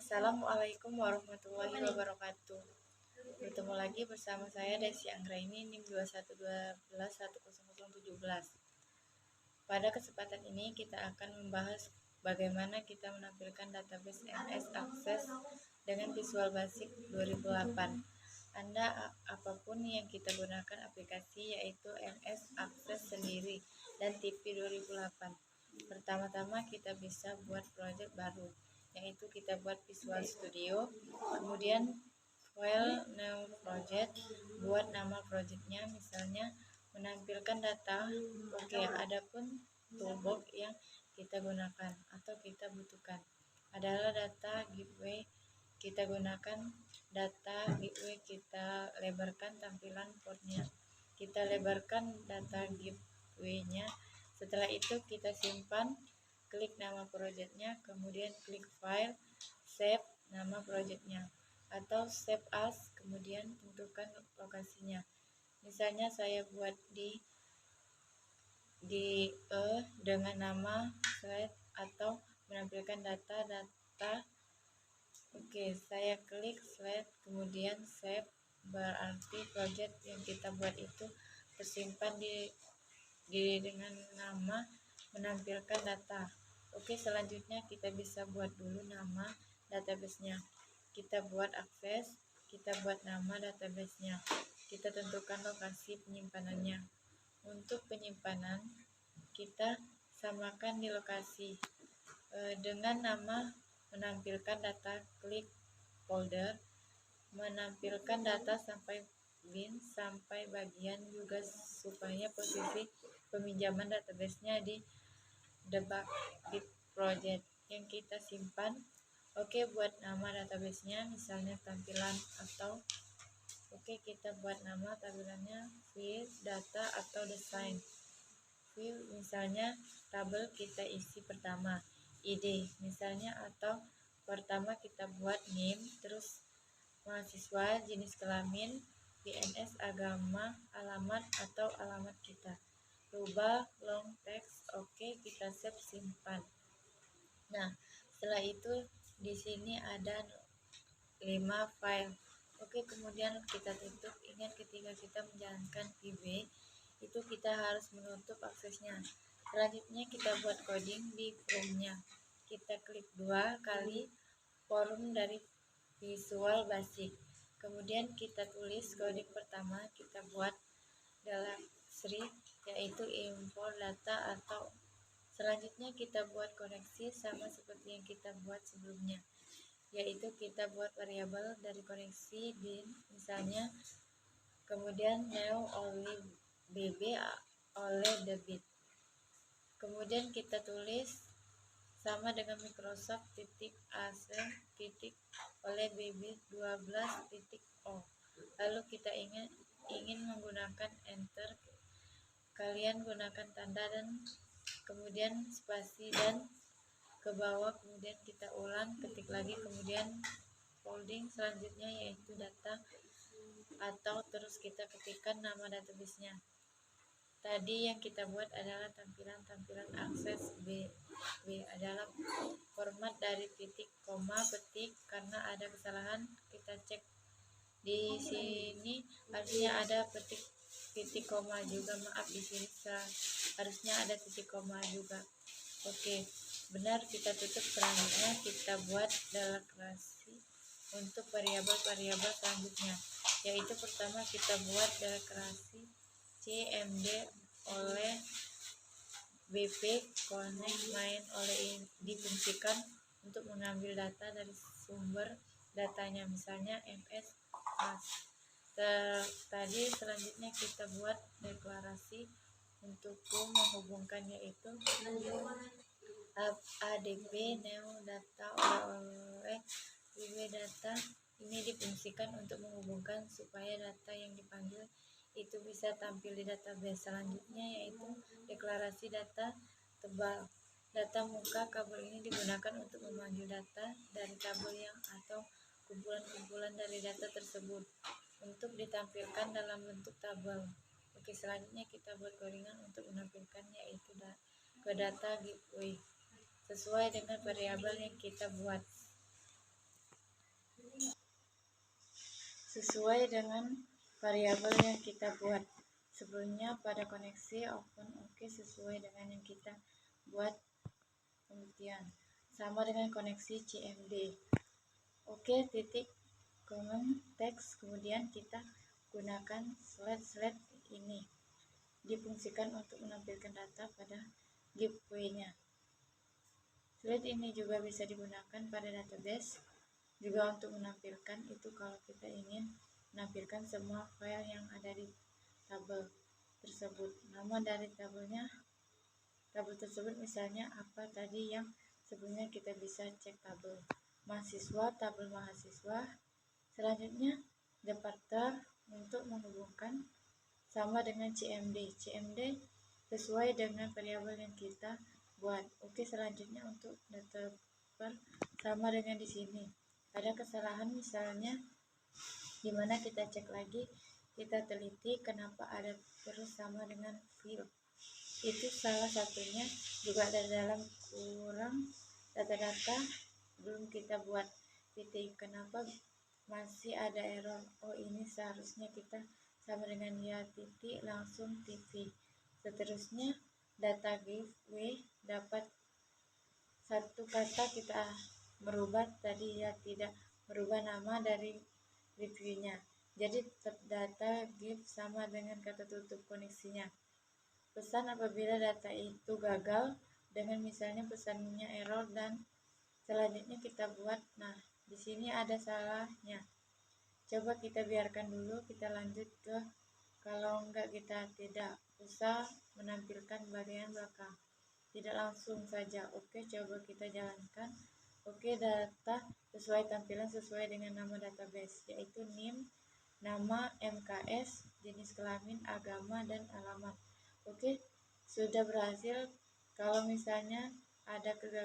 Assalamualaikum warahmatullahi wabarakatuh. Bertemu lagi bersama saya Desi Anggraini NIM 2112110017. Pada kesempatan ini kita akan membahas bagaimana kita menampilkan database MS Access dengan Visual Basic 2008. Anda apapun yang kita gunakan aplikasi yaitu MS Access sendiri dan TV 2008. Pertama-tama kita bisa buat project baru, yaitu kita buat Visual Studio, kemudian file new project, buat nama projectnya, misalnya menampilkan data. Oke, adapun toolbox yang kita gunakan atau kita butuhkan adalah data giveaway. Kita gunakan data giveaway, kita lebarkan tampilan portnya, kita lebarkan data giveaway-nya. Setelah itu kita simpan, klik nama projectnya, kemudian klik file, save nama projectnya, atau save as, kemudian tentukan lokasinya. Misalnya saya buat di dengan nama slide atau menampilkan data. Oke, saya klik slide, kemudian save, berarti project yang kita buat itu tersimpan dengan nama menampilkan data. Oke, selanjutnya kita bisa buat dulu nama database-nya. Kita buat akses, kita buat nama database-nya. Kita tentukan lokasi penyimpanannya. Untuk penyimpanan, kita samakan di lokasi dengan nama menampilkan data, klik folder, menampilkan data sampai bin, sampai bagian juga supaya posisi peminjaman database-nya di debug di project yang kita simpan. Oke, buat nama database-nya misalnya tampilan atau kita buat nama tampilannya field, data, atau design. Field misalnya tabel kita isi pertama, ID misalnya, atau pertama kita buat name, terus mahasiswa, jenis kelamin, PNS, agama, alamat atau alamat kita. Rubah long text. Oke, kita save, simpan. Nah, setelah itu di sini ada 5 file. Oke, kemudian kita tutup. Ingat, ketika kita menjalankan VB itu kita harus menutup aksesnya. Selanjutnya kita buat coding di forumnya. Kita klik 2 kali forum dari Visual Basic. Kemudian kita tulis coding pertama, kita buat .script, yaitu import data, atau selanjutnya kita buat koneksi sama seperti yang kita buat sebelumnya, yaitu kita buat variabel dari koneksi bin misalnya, kemudian new only bb oleh debit. Kemudian kita tulis sama dengan Microsoft .ac oleh bb 12.o. Lalu kita ingin menggunakan enter, kalian gunakan tanda dan kemudian spasi dan ke bawah, kemudian kita ulang, ketik lagi, kemudian folding selanjutnya yaitu data, atau terus kita ketikkan nama database-nya. Tadi yang kita buat adalah tampilan akses B adalah format dari titik koma petik, karena ada kesalahan kita cek di sini, harusnya ada titik koma juga, maaf, di sini harusnya ada titik koma juga. Oke, benar, kita tutup. Selanjutnya kita buat deklarasi untuk variabel selanjutnya, yaitu pertama kita buat deklarasi cmd oleh bp connect main oleh difungsikan untuk mengambil data dari sumber datanya, misalnya ms as. Tadi selanjutnya kita buat deklarasi untuk menghubungkan, yaitu adb new data oleh bb data. Ini difungsikan untuk menghubungkan supaya data yang dipanggil itu bisa tampil di database. Selanjutnya yaitu deklarasi data tebal. Data muka kabel ini digunakan untuk memanggil data dari tabel yang atau kumpulan-kumpulan dari data tersebut untuk ditampilkan dalam bentuk tabel. Oke, selanjutnya kita buat codingan untuk menampilkannya, yaitu ke data giveaway sesuai dengan variabel yang kita buat. sesuai dengan variabel yang kita buat sebelumnya pada koneksi open sesuai dengan yang kita buat kemudian sama dengan koneksi CMD. Titik common text, kemudian kita gunakan slide ini difungsikan untuk menampilkan data pada giveaway-nya. Slide ini juga bisa digunakan pada database juga untuk menampilkan itu kalau kita ingin menampilkan semua file yang ada di tabel tersebut. Nama dari tabel tersebut misalnya apa tadi yang sebelumnya kita bisa cek tabel mahasiswa, tabel mahasiswa. Selanjutnya departer untuk menghubungkan sama dengan CMD sesuai dengan variabel yang kita buat. Selanjutnya untuk data sama dengan di sini. Ada kesalahan misalnya dimana kita cek lagi, kita teliti kenapa ada terus sama dengan field. Itu salah satunya juga ada dalam kurang data-data belum kita buat titik. Kenapa masih ada error? Ini seharusnya kita sama dengan ya titik langsung TV. Seterusnya data giveaway dapat satu kata kita merubah tadi ya tidak merubah nama dari reviewnya. Jadi data give sama dengan kata tutup koneksinya. Pesan apabila data itu gagal dengan misalnya pesannya error dan selanjutnya kita buat. Nah, di sini ada salahnya. Coba kita biarkan dulu, kita lanjut ke kalau enggak kita tidak usah menampilkan bagian belakang. Tidak langsung saja. Coba kita jalankan. Data sesuai tampilan sesuai dengan nama database yaitu NIM, nama, MKS, jenis kelamin, agama, dan alamat. Sudah berhasil. Kalau misalnya ada kegagalan